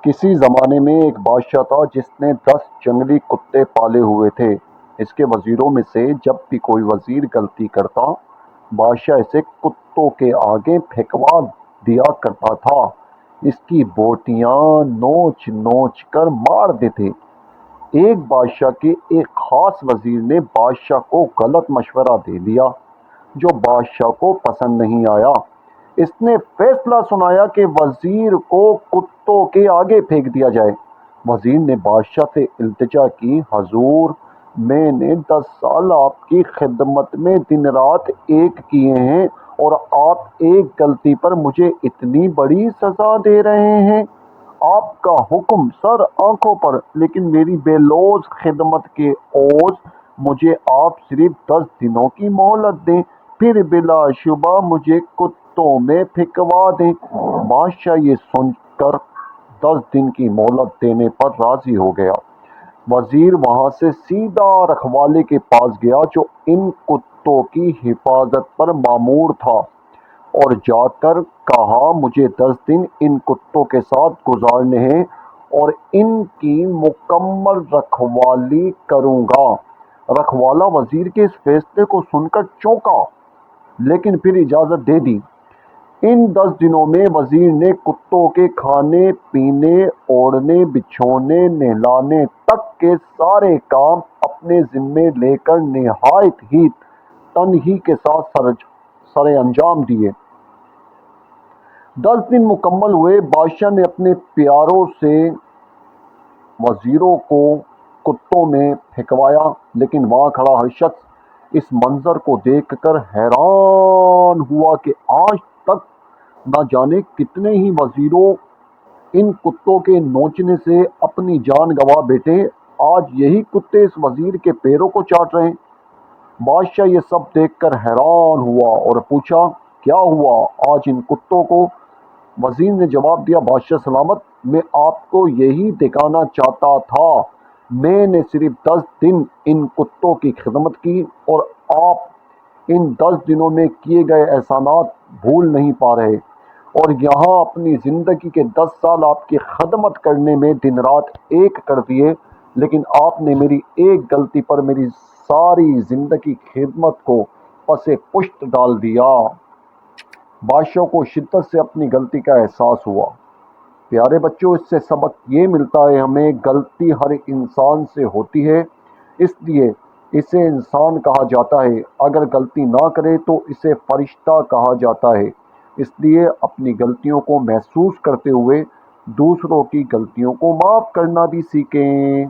کسی زمانے میں ایک بادشاہ تھا جس نے 10 جنگلی کتے پالے ہوئے تھے۔ اس کے وزیروں میں سے جب بھی کوئی وزیر غلطی کرتا، بادشاہ اسے کتوں کے آگے پھینکوا دیا کرتا تھا۔ اس کی بوٹیاں نوچ نوچ کر مار دیتے۔ ایک بادشاہ کے ایک خاص وزیر نے بادشاہ کو غلط مشورہ دے دیا جو بادشاہ کو پسند نہیں آیا۔ اس نے فیصلہ سنایا کہ وزیر کو کتوں کے آگے پھینک دیا جائے۔ وزیر نے بادشاہ سے التجا کی، حضور، میں نے 10 سال آپ کی خدمت میں دن رات ایک کیے ہیں اور آپ ایک غلطی پر مجھے اتنی بڑی سزا دے رہے ہیں۔ آپ کا حکم سر آنکھوں پر، لیکن میری بے لوث خدمت کے عوض مجھے آپ صرف 10 دنوں کی مہلت دیں، پھر بلا شبہ مجھے کتوں میں پھینکوا دیں۔ بادشاہ یہ سن کر 10 دن کی مہلت دینے پر راضی ہو گیا۔ وزیر وہاں سے سیدھا رکھوالے کے پاس گیا جو ان کتوں کی حفاظت پر مامور تھا، اور جا کر کہا، مجھے 10 دن ان کتوں کے ساتھ گزارنے ہیں اور ان کی مکمل رکھوالی کروں گا۔ رکھوالا وزیر کے اس فیصلے کو سن کر چونکا، لیکن پھر اجازت دے دی۔ ان 10 دنوں میں وزیر نے کتوں کے کھانے پینے، اوڑھنے بچھونے، نہلانے تک کے سارے کام اپنے ذمے لے کر نہایت ہی تنہی کے ساتھ سر انجام دیے۔ 10 دن مکمل ہوئے۔ بادشاہ نے اپنے پیاروں سے وزیروں کو کتوں میں پھینکوایا، لیکن وہاں کھڑا ہر شخص اس منظر کو دیکھ کر حیران ہوا کہ آج تک نہ جانے کتنے ہی وزیروں ان کتوں کے نوچنے سے اپنی جان گنوا بیٹھے، آج یہی کتے اس وزیر کے پیروں کو چاٹ رہے ہیں۔ بادشاہ یہ سب دیکھ کر حیران ہوا اور پوچھا، کیا ہوا آج ان کتوں کو؟ وزیر نے جواب دیا، بادشاہ سلامت، میں آپ کو یہی دکھانا چاہتا تھا، میں نے صرف 10 دن ان کتوں کی خدمت کی اور آپ ان 10 دنوں میں کیے گئے احسانات بھول نہیں پا رہے، اور یہاں اپنی زندگی کے 10 سال آپ کی خدمت کرنے میں دن رات ایک کر دیے، لیکن آپ نے میری ایک غلطی پر میری ساری زندگی خدمت کو پس پشت ڈال دیا۔ بادشاہ کو شدت سے اپنی غلطی کا احساس ہوا۔ پیارے بچوں، اس سے سبق یہ ملتا ہے ہمیں، غلطی ہر انسان سے ہوتی ہے، اس لیے اسے انسان کہا جاتا ہے، اگر غلطی نہ کرے تو اسے فرشتہ کہا جاتا ہے۔ اس لیے اپنی غلطیوں کو محسوس کرتے ہوئے دوسروں کی غلطیوں کو معاف کرنا بھی سیکھیں۔